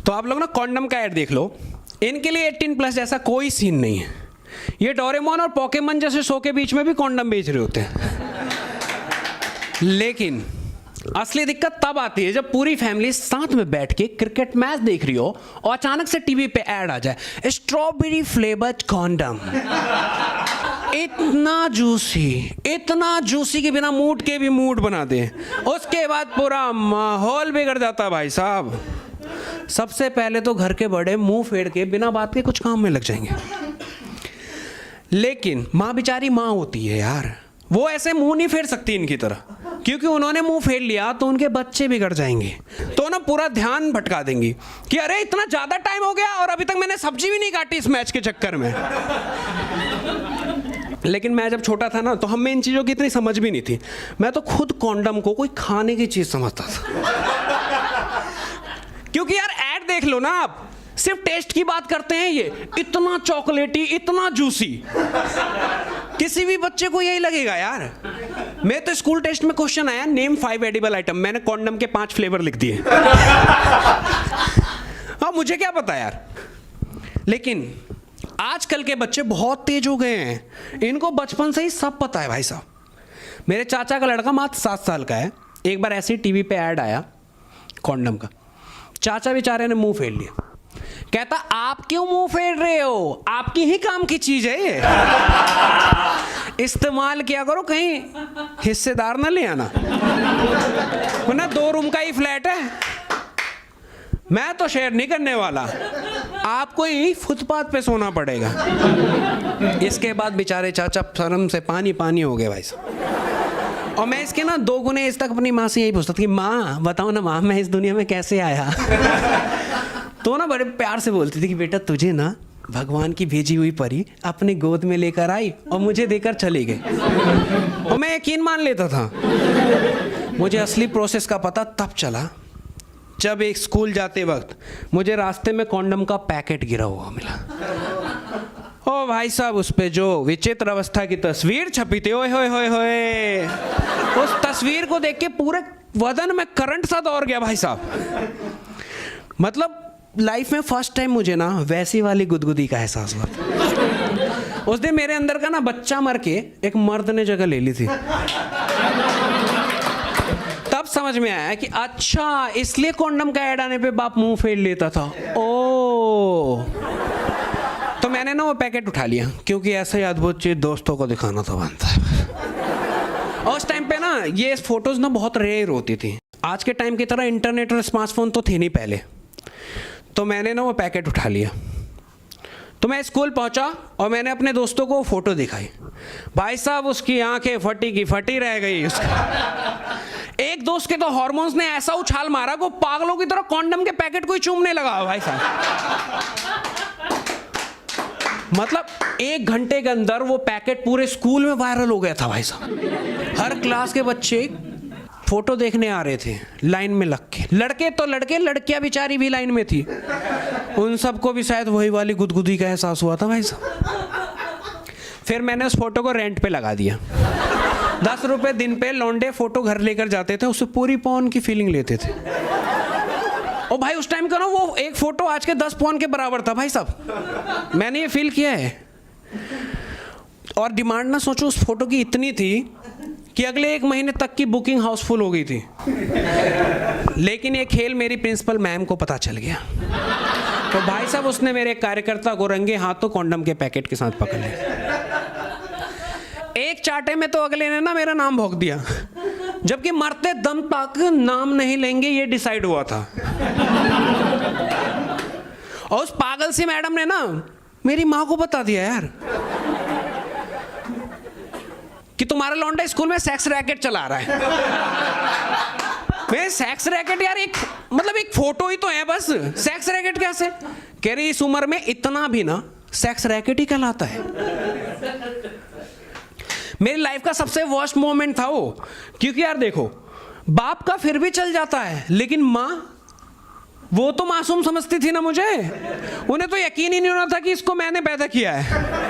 तो आप लोग ना कॉन्डम का ऐड देख लो, इनके लिए 18+ जैसा कोई सीन नहीं है। ये डोरेमोन और पोकेमन जैसे शो के बीच में भी कॉन्डम बेच रहे होते हैं। लेकिन असली दिक्कत तब आती है जब पूरी फैमिली साथ में बैठ के क्रिकेट मैच देख रही हो और अचानक से टीवी पे ऐड आ जाए, स्ट्रॉबेरी फ्लेवर्ड कॉन्डम। इतना जूसी के बिना मूड के भी मूड बना दे। उसके बाद पूरा माहौल बिगड़ जाता भाई साहब। सबसे पहले तो घर के बड़े मुंह फेर के बिना बात के कुछ काम में लग जाएंगे। लेकिन माँ बेचारी माँ होती है यार, वो ऐसे मुंह नहीं फेर सकती इनकी तरह, क्योंकि उन्होंने मुंह फेर लिया तो उनके बच्चे बिगड़ जाएंगे, तो ना पूरा ध्यान भटका देंगी कि अरे इतना ज्यादा टाइम हो गया और अभी तक मैंने सब्जी भी नहीं काटी इस मैच के चक्कर में। लेकिन मैं जब छोटा था ना तो हमें इन चीजों की इतनी समझ भी नहीं थी। मैं तो खुद कॉन्डम को कोई खाने की चीज समझता था। क्योंकि यार ऐड देख लो ना आप, सिर्फ टेस्ट की बात करते हैं, ये इतना चॉकलेटी, इतना जूसी, किसी भी बच्चे को यही लगेगा यार। मैं तो स्कूल टेस्ट में क्वेश्चन आया, नेम 5 एडिबल आइटम, मैंने कॉन्डम के 5 फ्लेवर लिख दिए। हाँ, मुझे क्या पता यार। लेकिन आजकल के बच्चे बहुत तेज हो गए हैं, इनको बचपन से ही सब पता है भाई साहब। मेरे चाचा का लड़का मात्र 7 साल का है। एक बार ऐसे ही टीवी पे ऐड आया कॉन्डम का, चाचा बेचारे ने मुंह फेर लिया। कहता आप क्यों मुंह फेर रहे हो, आपकी ही काम की चीज है ये, इस्तेमाल किया करो, कहीं हिस्सेदार ना ले आना, वरना 2 रूम का ही फ्लैट है, मैं तो शेयर नहीं करने वाला, आपको ही फुटपाथ पे सोना पड़ेगा। इसके बाद बेचारे चाचा शर्म से पानी पानी हो गए भाई साहब। और मैं इसके ना 2 गुने इस तक अपनी माँ से यही पूछता था कि माँ बताओ ना माँ, मैं इस दुनिया में कैसे आया। तो ना बड़े प्यार से बोलती थी कि बेटा तुझे ना भगवान की भेजी हुई परी अपने गोद में लेकर आई और मुझे देकर चली गई। और मैं यकीन मान लेता था। मुझे असली प्रोसेस का पता तब चला जब एक स्कूल जाते वक्त मुझे रास्ते में कॉन्डम का पैकेट गिरा हुआ मिला। ओ भाई साहब, उस पे जो विचित्र अवस्था की तस्वीर छपी थी, ओए होए होए होए, उस तस्वीर को देख के पूरे बदन में करंट सा दौड़ गया भाई साहब। मतलब लाइफ में फर्स्ट टाइम मुझे ना वैसी वाली गुदगुदी का एहसास हुआ। उस दिन मेरे अंदर का ना बच्चा मर के एक मर्द ने जगह ले ली थी। तब समझ में आया कि अच्छा इसलिए कॉन्डम का ऐड आने पे बाप मुंह फेर लेता था। ओ, तो मैंने ना वो पैकेट उठा लिया, क्योंकि ऐसा ही अद्भुत चीज दोस्तों को दिखाना तो बनता है। और उस टाइम पे ना ये फोटोज ना बहुत रेयर होती थी। आज के टाइम की तरह इंटरनेट और स्मार्टफोन तो थे नहीं पहले। तो मैंने ना वो पैकेट उठा लिया, तो मैं स्कूल पहुंचा और मैंने अपने दोस्तों को फोटो दिखाई। भाई साहब उसकी आंखें फटी की फटी रह गई। एक दोस्त के तो हार्मोन्स ने ऐसा उछाल मारा को पागलों की तरह कॉन्डम के पैकेट को ही चूमने लगा भाई साहब। मतलब 1 घंटे के अंदर वो पैकेट पूरे स्कूल में वायरल हो गया था भाई साहब। हर क्लास के बच्चे फोटो देखने आ रहे थे लाइन में लग के, लड़के तो लड़के, लड़कियां बेचारी भी लाइन में थी। उन सबको भी शायद वही वाली गुदगुदी का एहसास हुआ था भाई साहब। फिर मैंने उस फोटो को रेंट पे लगा दिया। 10 रुपए दिन पे लौंडे फोटो घर लेकर जाते थे, उससे पूरी पौन की फीलिंग लेते थे। और भाई उस टाइम का ना वो एक फोटो आज के 10 पौन के बराबर था भाई साहब। मैंने ये फील किया है। और डिमांड ना सोचो उस फोटो की इतनी थी कि अगले 1 महीने तक की बुकिंग हाउसफुल हो गई थी। लेकिन ये खेल मेरी प्रिंसिपल मैम को पता चल गया, तो भाई साहब उसने मेरे कार्यकर्ता को रंगे हाथों कॉन्डम के पैकेट के साथ पकड़ लिया। एक चाटे में तो अगले ने ना मेरा नाम भोंक दिया, जबकि मरते दम तक नाम नहीं लेंगे ये डिसाइड हुआ था। और उस पागल सी मैडम ने ना मेरी माँ को बता दिया यार कि तुम्हारा लौंडा स्कूल में सेक्स रैकेट चला रहा है। मैं सेक्स रैकेट यार, एक मतलब एक फोटो ही तो है बस, सेक्स रैकेट कैसे? कह रही इस उम्र में इतना भी ना सेक्स रैकेट ही कहलाता है। मेरी लाइफ का सबसे वर्स्ट मोमेंट था वो, क्योंकि यार देखो बाप का फिर भी चल जाता है, लेकिन माँ, वो तो मासूम समझती थी ना मुझे, उन्हें तो यकीन ही नहीं होना था कि इसको मैंने पैदा किया है।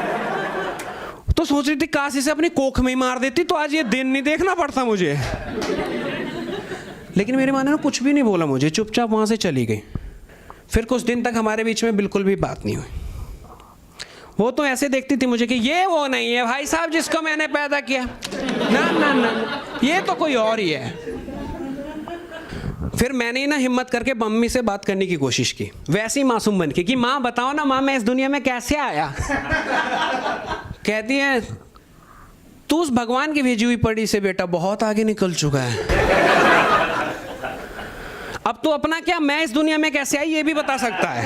तो सोच रही थी काश इसे अपनी कोख में ही मार देती तो आज ये दिन नहीं देखना पड़ता मुझे। लेकिन मेरी माँ ने ना कुछ भी नहीं बोला मुझे, चुपचाप वहां से चली गई। फिर कुछ दिन तक हमारे बीच में बिल्कुल भी बात नहीं हुई। वो तो ऐसे देखती थी मुझे कि ये वो नहीं है भाई साहब जिसको मैंने पैदा किया, ना ना ना, ये तो कोई और ही है। फिर मैंने ना हिम्मत करके मम्मी से बात करने की कोशिश की, वैसी मासूम बन के कि माँ बताओ ना माँ, मैं इस दुनिया में कैसे आया। कहती है तू उस भगवान की भेजी हुई पड़ी से बेटा बहुत आगे निकल चुका है। अब तू अपना क्या, मैं इस दुनिया में कैसे आई ये भी बता सकता है।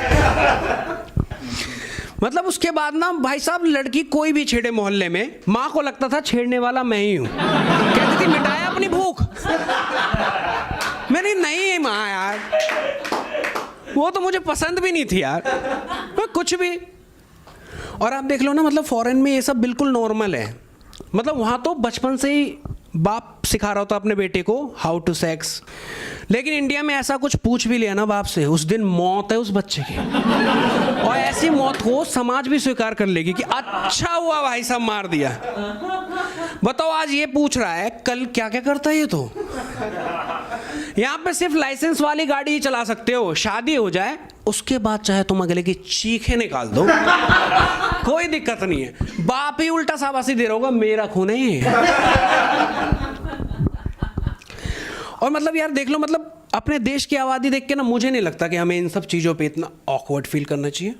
मतलब उसके बाद ना भाई साहब लड़की कोई भी छेड़े मोहल्ले में, माँ को लगता था छेड़ने वाला मैं ही हूं। कहती थी मिटाया अपनी भूख। मैंने नहीं माँ यार, वो तो मुझे पसंद भी नहीं थी यार, कुछ भी। और आप देख लो ना, मतलब फॉरेन में ये सब बिल्कुल नॉर्मल है। मतलब वहाँ तो बचपन से ही बाप सिखा रहा होता अपने बेटे को हाउ टू सेक्स। लेकिन इंडिया में ऐसा कुछ पूछ भी लिया ना बाप से, उस दिन मौत है उस बच्चे की। और ऐसी मौत को समाज भी स्वीकार कर लेगी कि अच्छा हुआ भाई साहब मार दिया। बताओ आज ये पूछ रहा है, कल क्या क्या करता है ये तो। यहाँ पे सिर्फ लाइसेंस वाली गाड़ी ही चला सकते हो, शादी हो जाए उसके बाद चाहे तुम अगले की चीखें निकाल दो, कोई दिक्कत नहीं है। बाप ही उल्टा शाबाशी दे रहा होगा, मेरा खून है ये। और मतलब यार देख लो, मतलब अपने देश की आबादी देख के ना मुझे नहीं लगता कि हमें इन सब चीज़ों पे इतना ऑकवर्ड फील करना चाहिए।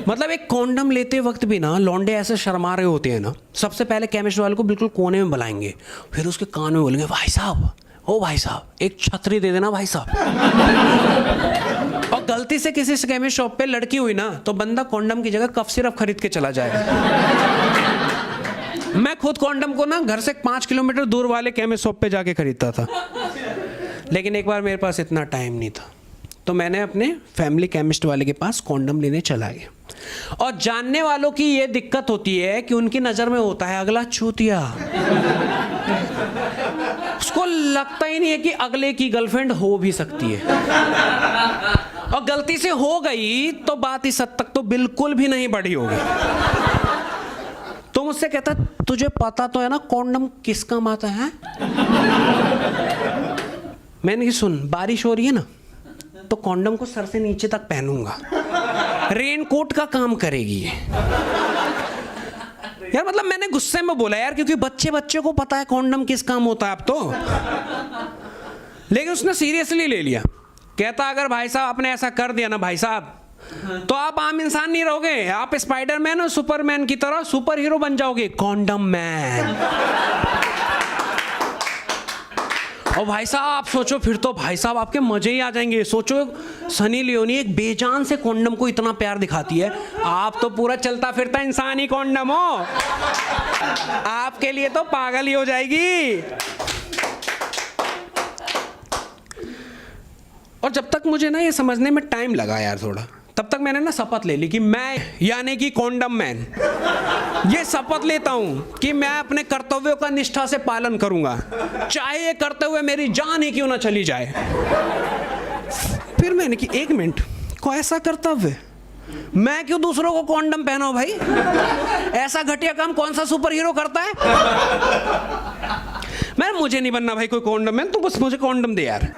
मतलब एक कॉन्डम लेते वक्त भी ना लौंडे ऐसे शर्मा रहे होते हैं ना, सबसे पहले केमिस्ट वाले को बिल्कुल कोने में बुलाएंगे, फिर उसके कान में बोलेंगे भाई साहब, ओ भाई साहब एक छतरी दे देना भाई साहब। और गलती से किसी केमिस्ट शॉप पे लड़की हुई ना, तो बंदा कॉन्डम की जगह कफ सिरप खरीद के चला जाएगा। मैं खुद कॉन्डम को ना घर से 5 किलोमीटर दूर वाले केमिस्ट शॉप पे जाके खरीदता था। लेकिन एक बार मेरे पास इतना टाइम नहीं था, तो मैंने अपने फैमिली केमिस्ट वाले के पास कॉन्डम लेने चला गया। और जानने वालों की ये दिक्कत होती है कि उनकी नज़र में होता है अगला चूतिया। उसको लगता ही नहीं है कि अगले की गर्लफ्रेंड हो भी सकती है। और गलती से हो गई तो बात इस हद तक तो बिल्कुल भी नहीं बढ़ी होगी। तो मुझसे कहता तुझे पता तो है ना कॉन्डम किस काम आता है? मैंने कहा सुन, बारिश हो रही है ना तो कॉन्डम को सर से नीचे तक पहनूंगा, रेनकोट का काम करेगी ये। यार मतलब मैंने गुस्से में बोला यार, क्योंकि बच्चे को पता है कॉन्डम किस काम होता है अब तो। लेकिन उसने सीरियसली ले लिया। कहता अगर भाई साहब आपने ऐसा कर दिया ना भाई साहब, तो आप आम इंसान नहीं रहोगे, आप स्पाइडरमैन और सुपरमैन की तरह सुपर हीरो बन जाओगे, कॉन्डम मैन। और भाई साहब आप सोचो, फिर तो भाई साहब आपके मजे ही आ जाएंगे। सोचो सनी लियोनी एक बेजान से कॉन्डम को इतना प्यार दिखाती है, आप तो पूरा चलता फिरता इंसान ही कॉन्डम हो, आपके लिए तो पागल ही हो जाएगी। और जब तक मुझे ना ये समझने में टाइम लगा यार थोड़ा, तब तक मैंने ना शपथ ले ली कि मैं यानी कि कॉन्डम मैन ये शपथ लेता हूं कि मैं अपने कर्तव्यों का निष्ठा से पालन करूंगा, चाहे ये करते हुए मेरी जान ही क्यों ना चली जाए। फिर मैंने कि एक मिनट, को ऐसा कर्तव्य मैं क्यों दूसरों को कॉन्डम पहनाऊं भाई? ऐसा घटिया काम कौन सा सुपर हीरो करता है? मैं मुझे नहीं बनना भाई कोई कॉन्डम मैन, तू बस मुझे कॉन्डम दे यार।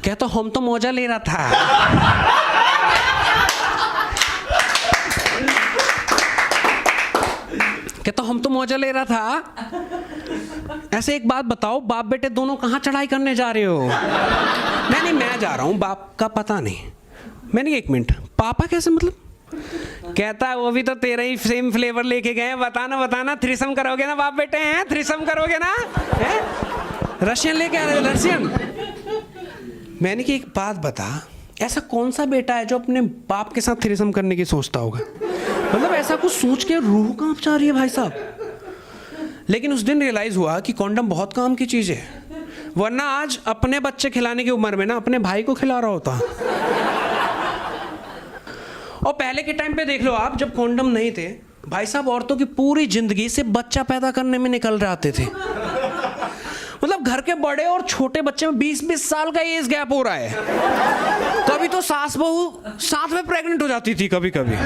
कहता हम तो मौजा ले रहा था। कहता हम तो मौजा ले रहा था। ऐसे एक बात बताओ, बाप बेटे दोनों कहाँ चढ़ाई करने जा रहे हो? नहीं मैं जा रहा हूँ, बाप का पता नहीं। मैंने एक मिनट, पापा कैसे मतलब? कहता है वो भी तो तेरा ही सेम फ्लेवर लेके गए, बताना थ्रीसम करोगे ना बाप बेटे? हैं थ्रीसम करोगे ना? रशियन लेके आ रहे हो, रशियन। मैंने कि एक बात बता, ऐसा कौन सा बेटा है जो अपने बाप के साथ थ्रीसम करने की सोचता होगा? मतलब ऐसा कुछ सोच के रूह कांप जा रही है भाई साहब। लेकिन उस दिन रियलाइज हुआ कि कॉन्डम बहुत काम की चीज है, वरना आज अपने बच्चे खिलाने की उम्र में ना अपने भाई को खिला रहा होता। और पहले के टाइम पे देख लो आप, जब कॉन्डम नहीं थे भाई साहब, औरतों की पूरी जिंदगी से बच्चा पैदा करने में निकल जाते थे। मतलब घर के बड़े और छोटे बच्चे में 20-20 साल का एज गैप हो रहा है। कभी तो सास बहू साथ में प्रेग्नेंट हो जाती थी कभी कभी।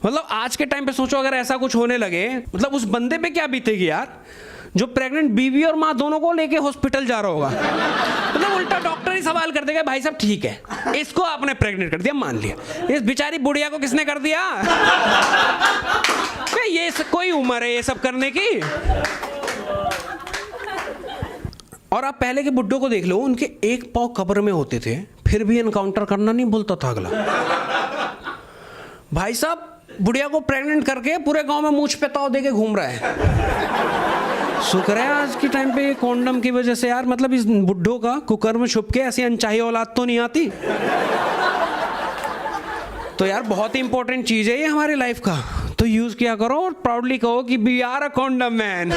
मतलब आज के टाइम पे सोचो अगर ऐसा कुछ होने लगे, मतलब उस बंदे पे क्या बीतेगी यार, जो प्रेग्नेंट बीवी और माँ दोनों को लेके हॉस्पिटल जा रहा होगा। मतलब उल्टा डॉक्टर ही सवाल कर देगा, भाई साहब ठीक है इसको आपने प्रेग्नेंट कर दिया, मान लिया, इस बेचारी बुढ़िया को किसने कर दिया? ये कोई उम्र है ये सब करने की? और आप पहले के बुड्ढों को देख लो, उनके एक पाँव कब्र में होते थे, फिर भी एनकाउंटर करना नहीं बोलता था अगला। भाई साहब बुढ़िया को प्रेग्नेंट करके पूरे गांव में मूंछ पे ताव देके घूम रहा है। शुक्र है आज के टाइम पे कॉन्डम की वजह से यार, मतलब इस बुड्ढों का कुकर में छुप के ऐसी अनचाही औलाद तो नहीं आती। तो यार बहुत ही इंपॉर्टेंट चीज है ये हमारी लाइफ का, तो यूज किया करो और प्राउडली कहो कि we are a common man.